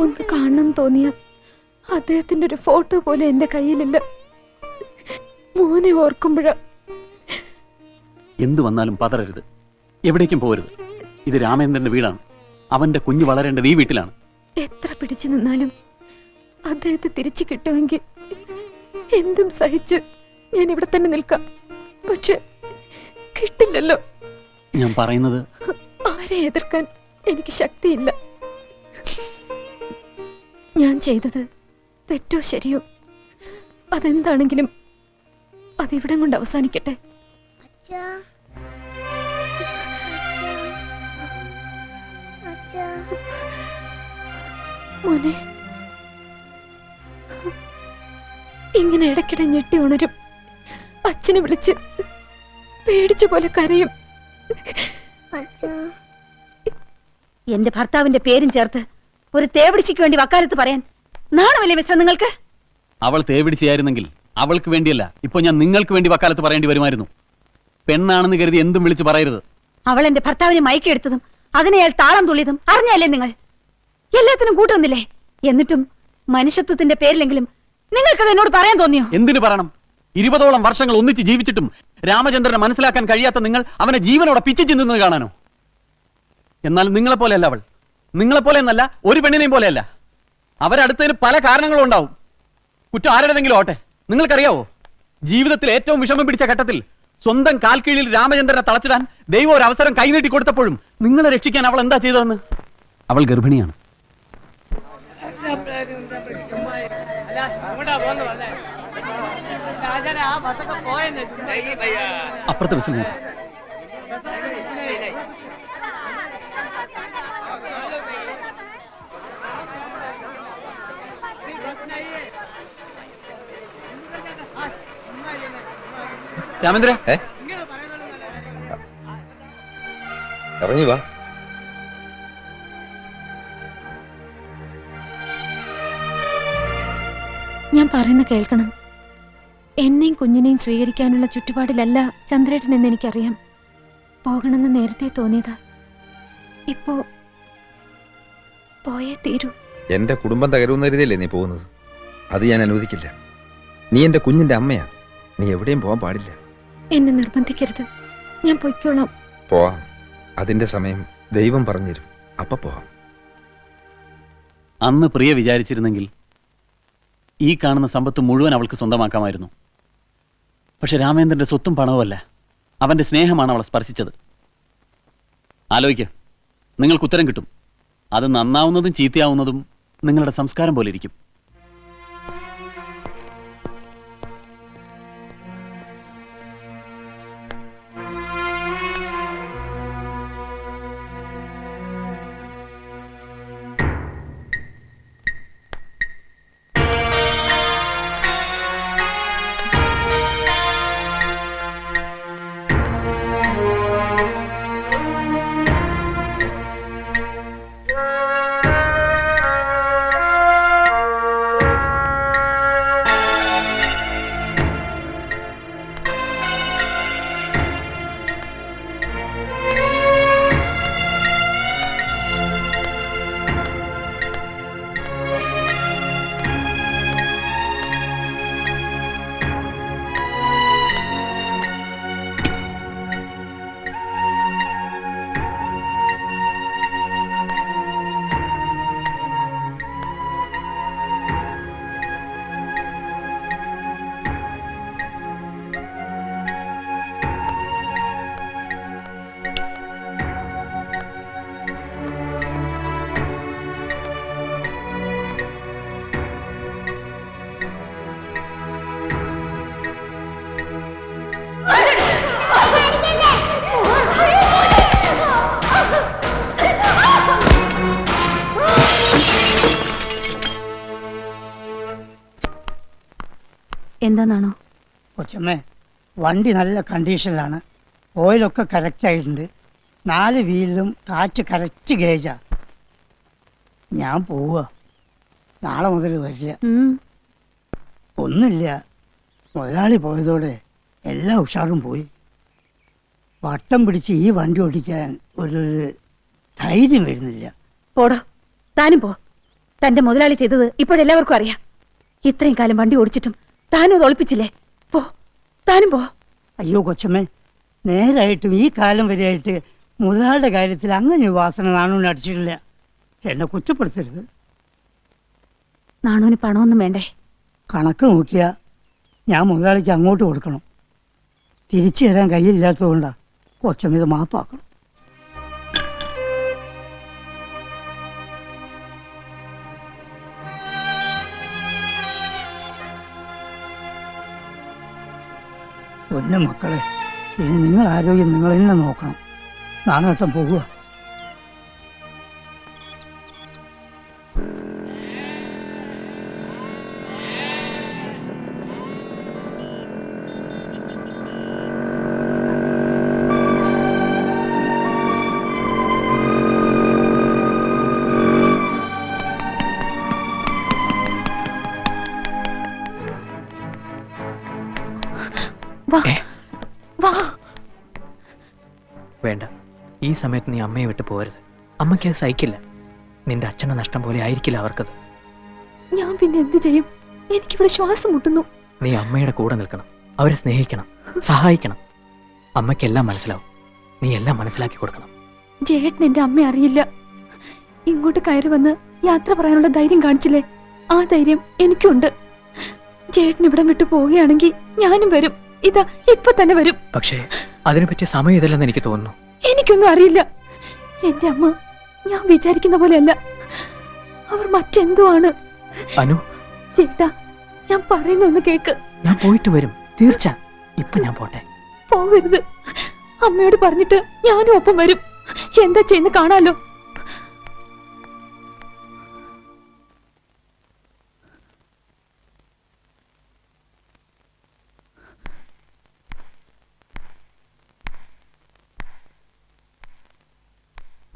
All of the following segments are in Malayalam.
ഒന്ന് കാണണം തോന്നിയ അദ്ദേഹത്തിന്റെ ഒരു ഫോട്ടോ പോലെ എന്റെ കയ്യിലില്ല. മോനെ ഓർക്കുമ്പോഴാ. എന്തു വന്നാലും പതറരുത്, എവിടേക്കും പോകരുത്. ഇത് രാമേന്ദ്രന്റെ വീടാണ്. അവന്റെ കുഞ്ഞ് വളരേണ്ടത് ഈ വീട്ടിലാണ്. എത്ര പിടിച്ചു നിന്നാലും അദ്ദേഹത്തെ തിരിച്ചു കിട്ടുമെങ്കിൽ എന്തും സഹിച്ച് ഞാൻ ഇവിടെ തന്നെ നിൽക്കാം. പക്ഷെ കിട്ടില്ലല്ലോ. ഞാൻ പറയുന്നത്, ആരെ എതിർക്കാൻ എനിക്ക് ശക്തിയില്ല. ഞാൻ ചെയ്തത് തെറ്റോ ശരിയോ അതെന്താണെങ്കിലും അതിവിടം കൊണ്ട് അവസാനിക്കട്ടെ. മോനെ, ഇങ്ങനെ ഇടയ്ക്കിടെ ഞെട്ടി ഉണരും. അച്ഛനെ വിളിച്ച് പേടിച്ച പോലെ കരയും. എന്റെ ഭർത്താവിന്റെ പേരും ചേർത്ത് ഒരു തേവിടിച്ചിക്ക് വേണ്ടി വക്കാലത്ത് പറയാൻ നാണമല്ലേ മിസ്റ്റർ നിങ്ങൾക്ക്? അവൾ തേവിടിച്ചായിരുന്നെങ്കിൽ അവൾക്ക് വേണ്ടിയല്ല, ഇപ്പൊ ഞാൻ നിങ്ങൾക്ക് വേണ്ടി വക്കാലത്ത് പറയേണ്ടി വരുമായിരുന്നു. പെണ്ണാണെന്ന് കരുതി എന്തും വിളിച്ചു പറയരുത്. അവൾ എന്റെ ഭർത്താവിനെ മയക്കെടുത്തതും അതിനെ അയാൾ താളം തുള്ളിയതും അറിഞ്ഞല്ലേ നിങ്ങൾ? എല്ലാത്തിനും കൂട്ടുന്നില്ലേ? എന്നിട്ടും മനുഷ്യത്വത്തിന്റെ പേരിലെങ്കിലും നിങ്ങൾക്കത് എന്നോട് പറയാൻ തോന്നിയോ? എന്തിനു പറയണം? 20ഓളം വർഷങ്ങൾ ഒന്നിച്ച് ജീവിച്ചിട്ടും രാമചന്ദ്രനെ മനസ്സിലാക്കാൻ കഴിയാത്ത നിങ്ങൾ അവനെ ജീവനോടെ പിച്ചു ചിന്തുന്നത് കാണാനോ? എന്നാൽ നിങ്ങളെപ്പോലെയല്ല അവൾ. നിങ്ങളെപ്പോലെ എന്നല്ല, ഒരു പെണ്ണിനെയും പോലെയല്ല. അവരടുത്തതിന് പല കാരണങ്ങളും ഉണ്ടാവും. കുറ്റം ആരുടെതെങ്കിലും ആവട്ടെ. നിങ്ങൾക്കറിയാവോ, ജീവിതത്തിൽ ഏറ്റവും വിഷമം പിടിച്ച ഘട്ടത്തിൽ സ്വന്തം കാൽക്കീഴിൽ രാമചന്ദ്രനെ തളച്ചിടാൻ ദൈവം ഒരു അവസരം കൈനീട്ടി കൊടുത്തപ്പോഴും നിങ്ങളെ രക്ഷിക്കാൻ അവൾ എന്താ ചെയ്തതെന്ന്? അവൾ ഗർഭിണിയാണ്. അപ്പുറത്തെ ബസ്സിൽ നോക്കാം. രാമേന്ദ്ര, ഇറങ്ങി വാ. ഞാൻ പറയുന്ന കേൾക്കണം. എന്നെയും കുഞ്ഞിനെയും സ്വീകരിക്കാനുള്ള ചുറ്റുപാടിലല്ല ചന്ദ്രേട്ടൻ എന്ന് എനിക്കറിയാം. പോകണമെന്ന് നേരത്തെ തോന്നിയതാ. ഇപ്പോ പോയേ തീരൂ. എന്റെ കുടുംബം തകരുന്ന രീതിയല്ലേ നീ പോകുന്നത്? അത് ഞാൻ അനുവദിക്കില്ല. നീ എന്റെ കുഞ്ഞിന്റെ അമ്മയാ. നീ എവിടെയും പോകാൻ പാടില്ല. എന്നെ നിർബന്ധിക്കരുത്. ഞാൻ പൊയ്ക്കോളാം. പോവാം. അതിന്റെ സമയം ദൈവം പറഞ്ഞുതരും. അപ്പൊ പോവാം. അന്ന് പ്രിയ വിചാരിച്ചിരുന്നെങ്കിൽ ഈ കാണുന്ന സമ്പത്ത് മുഴുവൻ അവൾക്ക് സ്വന്തമാക്കാമായിരുന്നു. പക്ഷെ രാമേന്ദ്രന്റെ സ്വത്തും പണവുമല്ല, അവന്റെ സ്നേഹമാണ് അവളെ സ്പർശിച്ചത്. ആലോചിക്കുക, നിങ്ങൾക്ക് ഉത്തരം കിട്ടും. അത് നന്നാവുന്നതും ചീത്തയാവുന്നതും നിങ്ങളുടെ സംസ്കാരം പോലെ ഇരിക്കും. എന്താണോ കൊച്ചമ്മേ, വണ്ടി നല്ല കണ്ടീഷനിലാണ്. ഓയിലൊക്കെ കറക്റ്റ് ആയിട്ടുണ്ട്. 4 വീലിലും കാറ്റ് കറക്റ്റ് ഗേജാ. ഞാൻ പോവുക. നാളെ മുതൽ വരില്ല. ഒന്നുമില്ല, മുതലാളി പോയതോടെ എല്ലാ ഉഷാറും പോയി. വട്ടം പിടിച്ച് ഈ വണ്ടി ഓടിക്കാൻ ഒരു ധൈര്യം വരുന്നില്ല. പോടോ, താനും പോ. തന്റെ മുതലാളി ചെയ്തത് ഇപ്പോഴെല്ലാവർക്കും അറിയാം. ഇത്രയും കാലം വണ്ടി ഓടിച്ചിട്ടും താനും അത് ഒളിപ്പിച്ചില്ലേ? പോ, താനും പോ. അയ്യോ കൊച്ചമ്മേ, നേരായിട്ടും ഈ കാലം വരെയായിട്ട് മുതലാളുടെ കാര്യത്തിൽ അങ്ങനെ വാസന നാണൂന് അടിച്ചിട്ടില്ല. എന്നെ കുറ്റപ്പെടുത്തരുത്. നാണുവിന് പണമൊന്നും വേണ്ടേ? കണക്ക് നോക്കിയാ ഞാൻ മുതലാളിക്ക് അങ്ങോട്ട് കൊടുക്കണം. തിരിച്ചു തരാൻ കയ്യില്ലാത്തതുകൊണ്ടാണ് കൊച്ചമ്മ ഇത് മാപ്പാക്കണം. പൊന്നു മക്കളെ, ഇനി നിങ്ങൾ ആരോഗ്യം നിങ്ങൾ തന്നെ നോക്കണം. നാണേട്ടം പോകുക. വേണ്ട, ഈ സമയത്ത് നീ അമ്മയെ വിട്ടു പോകരുത്. അമ്മയ്ക്ക് അത് സഹിക്കില്ല. നിന്റെ അച്ഛനെ നഷ്ടം പോലെ ആയിരിക്കില്ല അവർക്കത്. ഞാൻ പിന്നെ എന്ത് ചെയ്യും? എനിക്കിവിടെ ശ്വാസം മുട്ടുന്നു. നീ അമ്മയുടെ കൂടെ നിൽക്കണം, അവരെ സ്നേഹിക്കണം, സഹായിക്കണം. അമ്മയ്ക്കെല്ലാം മനസ്സിലാവും. നീ എല്ലാം മനസ്സിലാക്കി കൊടുക്കണം. ജയേട്ടൻ എന്റെ അമ്മ അറിയില്ല. ഇങ്ങോട്ട് കയറി വന്ന് യാത്ര പറയാനുള്ള ധൈര്യം കാണിച്ചില്ലേ? ആ ധൈര്യം എനിക്കുണ്ട്. ജയേട്ടൻ ഇവിടം വിട്ടു പോവുകയാണെങ്കിൽ ഞാനും വരും. ഇതാ ഇപ്പൊ തന്നെ വരും. പക്ഷേ അതിനെ പറ്റിയ സമയം ഇതല്ലെന്ന് എനിക്ക് തോന്നുന്നു. എനിക്കൊന്നും അറിയില്ല. എന്റെ അമ്മ ഞാൻ വിചാരിക്കുന്ന പോലെയല്ല. അവർ മറ്റെന്തോ ആണ്. അനു, ചേട്ടാ, ഞാൻ പറയുന്ന ഒന്ന് കേക്ക്. ഞാൻ പോയിട്ട് വരും, തീർച്ച. ഇപ്പൊ ഞാൻ പോട്ടെ. പോവരുത്. അമ്മയോട് പറഞ്ഞിട്ട് ഞാനും ഒപ്പം വരും. എന്താ ചെയ്യുന്ന കാണാലോ.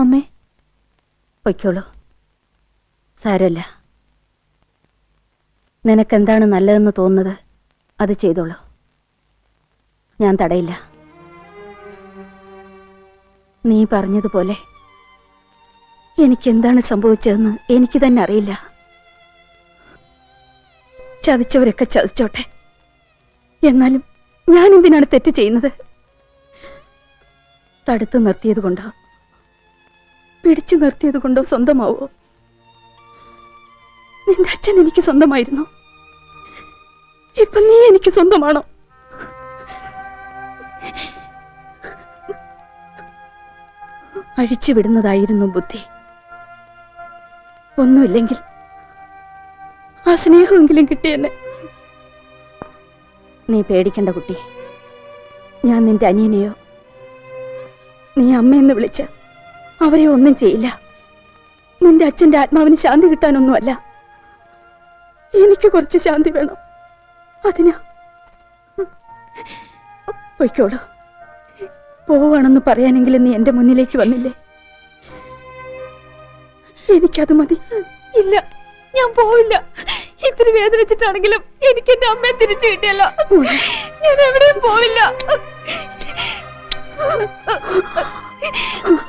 അമ്മേ, പൊയ്ക്കോളൂ, സാരമില്ല. നിനക്കെന്താണ് നല്ലതെന്ന് തോന്നുന്നത് അത് ചെയ്തോളൂ. ഞാൻ തടയില്ല. നീ പറഞ്ഞതുപോലെ എനിക്കെന്താണ് സംഭവിച്ചതെന്ന് എനിക്ക് തന്നെ അറിയില്ല. ചതിച്ചവരൊക്കെ ചതിച്ചോട്ടെ. എന്നാലും ഞാൻ എന്തിനാണ് തെറ്റ് ചെയ്യുന്നത്? തടുത്തു നിർത്തിയത് കൊണ്ടോ പിടിച്ചു നിർത്തിയത് കൊണ്ടോ സ്വന്തമാവോ? നിന്റെ അച്ഛൻ എനിക്ക് സ്വന്തമായിരുന്നു. ഇപ്പൊ നീ എനിക്ക് സ്വന്തമാണോ? അഴിച്ചുവിടുന്നതായിരുന്നു ബുദ്ധി. ഒന്നുമില്ലെങ്കിൽ ആ സ്നേഹമെങ്കിലും കിട്ടിയെന്നെ. നീ പേടിക്കണ്ട കുട്ടി. ഞാൻ നിന്റെ അനിയനെയോ നീ അമ്മയെന്ന് വിളിച്ച അവരെ ഒന്നും ചെയ്യില്ല. നിന്റെ അച്ഛന്റെ ആത്മാവിന് ശാന്തി കിട്ടാനൊന്നുമല്ല. എനിക്ക് കുറച്ച് ശാന്തി വേണം. അതിനാ. പൊയ്ക്കോളൂ. പോവാണെന്ന് പറയാനെങ്കിലും നീ എന്റെ മുന്നിലേക്ക് വന്നില്ലേ? എനിക്കത് മതി. ഇല്ല, ഞാൻ പോവില്ല. ഇത്തിരി വേദനിച്ചിട്ടാണെങ്കിലും എനിക്ക് എന്റെ അമ്മയെ തിരിച്ചു കിട്ടിയല്ലോ. ഞാൻ എവിടെയും പോവില്ല.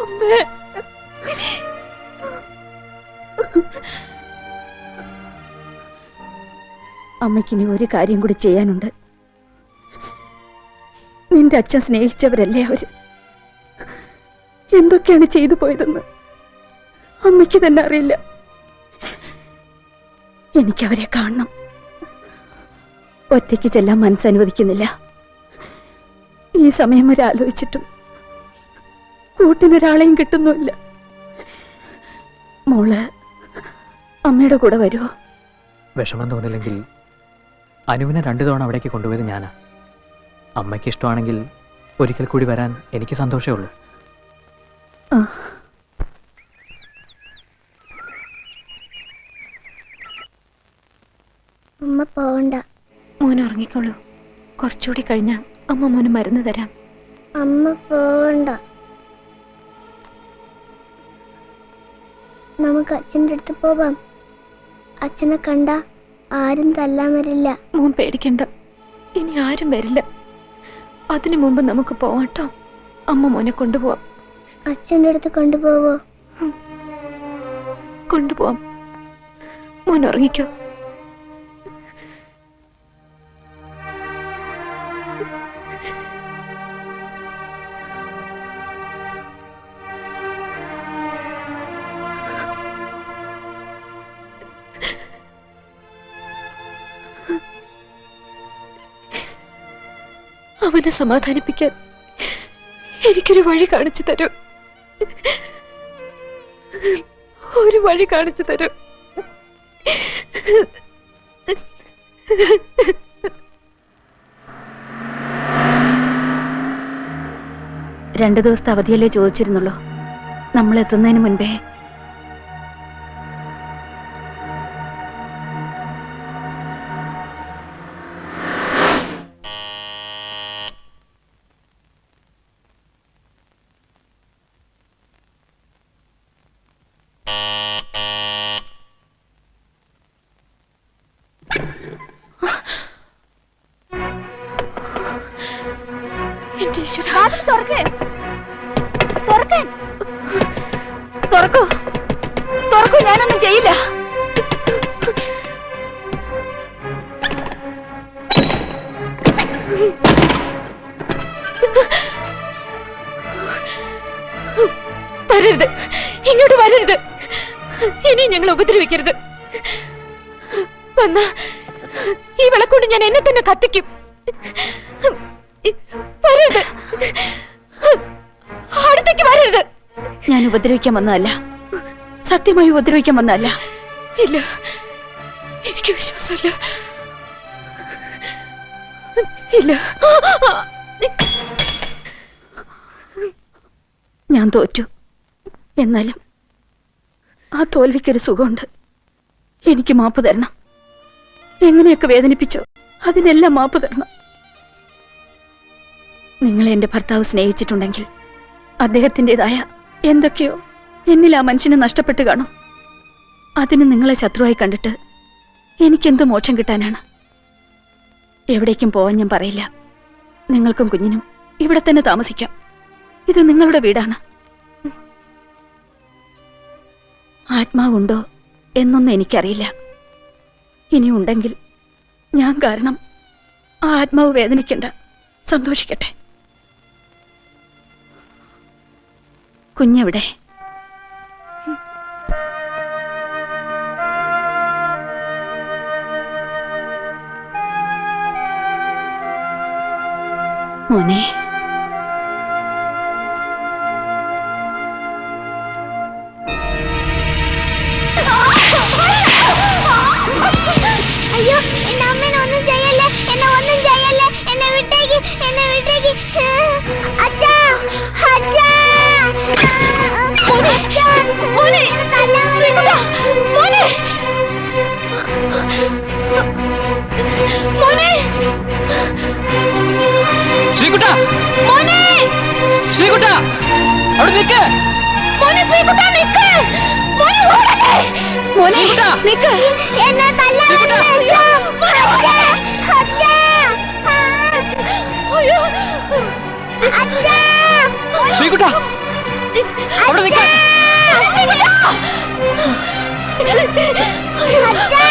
അമ്മേ, അമ്മയ്ക്കിനി ഒരു കാര്യം കൂടി ചെയ്യാനുണ്ട്. നിന്റെ അച്ഛൻ സ്നേഹിച്ചവരല്ലേ അവര്? എന്തൊക്കെയാണ് ചെയ്തു പോയതെന്ന് അമ്മയ്ക്ക് തന്നെ അറിയില്ല. എനിക്കവരെ കാണണം. ഒറ്റയ്ക്ക് ചെല്ലാൻ മനസ്സനുവദിക്കുന്നില്ല. ഈ സമയം വരെ ആലോചിച്ചിട്ടും കൂട്ടിനൊരാളെയും കിട്ടുന്നുമില്ല. മോള് അമ്മയുടെ കൂടെ വരുമോ? വിഷമം തോന്നില്ലെങ്കിൽ അനുവിനെ 2 തവണ അവിടേക്ക് കൊണ്ടുപോയത് ഞാനാ. അമ്മയ്ക്ക് ഇഷ്ടമാണെങ്കിൽ ഒരിക്കൽ കൂടി വരാൻ എനിക്ക് സന്തോഷമേ ഉള്ളൂ. അമ്മ പോവണ്ട. മോൻ ഉറങ്ങിക്കോളൂ. കുറച്ചുകൂടി കഴിഞ്ഞാ അമ്മ മോന് മരുന്ന് തരാം. അമ്മ പോവണ്ട. നമുക്ക് അച്ഛൻ്റെ അടുത്ത് പോവാം. അച്ഛനെ കണ്ട ആരും തല്ലാൻ വരില്ല. മോൻ പേടിക്കണ്ട, ഇനി ആരും വരില്ല. അതിനു മുമ്പ് നമുക്ക് പോവാട്ടോ. അമ്മ മോനെ കൊണ്ടുപോവാം. അച്ഛൻ്റെ അടുത്ത് കൊണ്ടുപോവോ? കൊണ്ടുപോവാം. മോൻ ഉറങ്ങിക്കോ. അവനെ സമാധാനിപ്പിക്കാൻ എനിക്കൊരു വഴി കാണിച്ചു തരൂ. ഒരു വഴി കാണിച്ചു തരൂ. രണ്ടു ദിവസത്തെ അവധിയല്ലേ ചോദിച്ചിരുന്നുള്ളൂ. നമ്മൾ എത്തുന്നതിന് മുൻപേ തുറക്കൂ, തുറക്കൂ, ഞാനൊന്നും ചെയ്യില്ല. വരരുത്, ഇങ്ങോട്ട് വരരുത്. ഇനി ഞങ്ങൾ ഉപദ്രവിക്കരുത്. വന്നാ ഈ വിളക്കൊണ്ട് ഞാൻ എന്നെ തന്നെ കത്തിക്കും. വരരുത്, അടുത്തേക്ക് വരരുത്. ഞാൻ ഉപദ്രവിക്കാൻ വന്നതല്ല, സത്യമായി ഉപദ്രവിക്കാൻ വന്നതല്ല. ഇല്ല, എനിക്ക് വിശ്വാസമില്ല. ഇല്ല, ഞാൻ തോറ്റു. എന്നാലും ആ തോൽവിക്കൊരു സുഖമുണ്ട്. എനിക്ക് മാപ്പ് തരണം. എങ്ങനെയൊക്കെ വേദനിപ്പിച്ചോ അതിനെല്ലാം മാപ്പ് തരണം. നിങ്ങളെ എന്റെ ഭർത്താവ് സ്നേഹിച്ചിട്ടുണ്ടെങ്കിൽ അദ്ദേഹത്തിൻ്റെതായ എന്തൊക്കെയോ എന്നിൽ ആ മനുഷ്യനെ നഷ്ടപ്പെട്ട് കാണും. അതിന് നിങ്ങളെ ശത്രുവായി കണ്ടിട്ട് എനിക്കെന്ത് മോക്ഷം കിട്ടാനാണ്? എവിടേക്കും പോവാൻ ഞാൻ പറയില്ല. നിങ്ങൾക്കും കുഞ്ഞിനും ഇവിടെ തന്നെ താമസിക്കാം. ഇത് നിങ്ങളുടെ വീടാണ്. ആത്മാവുണ്ടോ എന്നൊന്നും എനിക്കറിയില്ല. ഇനി ഉണ്ടെങ്കിൽ ഞാൻ കാരണം ആ ആത്മാവ് വേദനിക്കണ്ട, സന്തോഷിക്കട്ടെ. കുഞ്ഞെവിടെ? മോനെ, അയ്യോ, എന്നെ അമ്മേനെ ഒന്നും ചെയ്യല്ലേ, എന്നെ ഒന്നും ചെയ്യല്ലേ, എന്നെ വിട്ടേക്ക്, എന്നെ വിട്ടേക്ക്. അച്ഛാ, അച്ഛാ, മോനെ, മോനെ, ശ്രീകുട്ടാ, മോനെ, മോനെ, ശ്രീകുട്ട, മോനെ, ശ്രീകുട്ട, അവിടെ നിൽക്ക്. മോനെ, ശ്രീകുട്ടാ, നിക്ക്. മോനെ, ഓടല്ലേ. മോനെ, ശ്രീകുട്ടാ, നിക്ക്. എന്നെ തല്ലാൻ ശ്രീകുട്ടാ. വരല്ലേ, അച്ഛാ, അച്ഛാ, അയ്യോ, അച്ഛാ, ശ്രീകുട്ട, അവിടെ നിൽക്ക്. അച്ഛാ,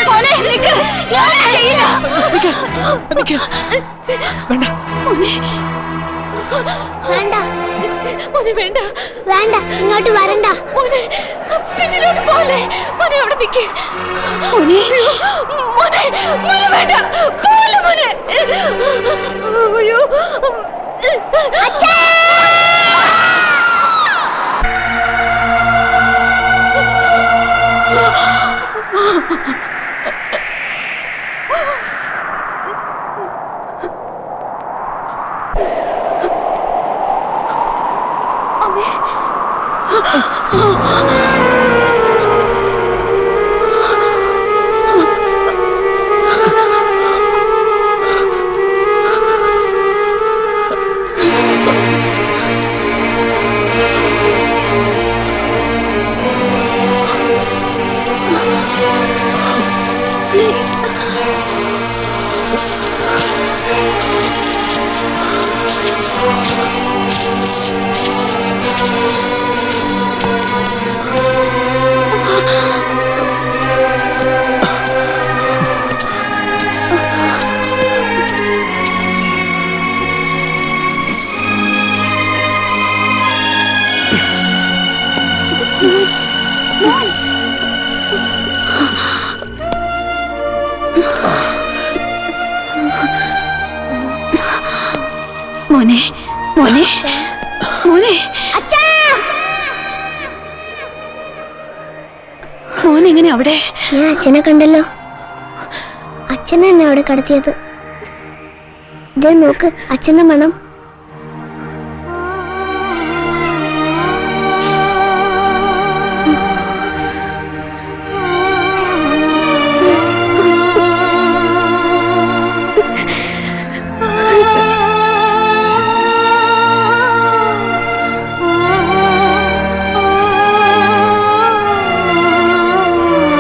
മോനെ, നിക്ക്. ഞാനൊന്നും ചെയ്യില്ല. നിൽക്ക്. വേണ്ട. വേണ്ട, മോനെ, വേണ്ട. വേണ്ട, ഇങ്ങോട്ട് വരണ്ട. മോനെ, പിന്നിലോട്ട് പോലെ. മോനെ, അവിടെ നിക്ക്. മോനെ, മോനെ, മോനെ, വേണ്ട. പോലെ മോനെ. അയ്യോ, അച്ഛാ. മോനെ മോനെ മോനെ അച്ഛാ മോൻ എങ്ങനെ അവിടെ? ഞാൻ അച്ഛനെ കണ്ടല്ലോ. അച്ഛനെ എന്നെ അവിടെ കടത്തിയത്. ഇതേ നോക്ക്, അച്ഛന്റെ മണം.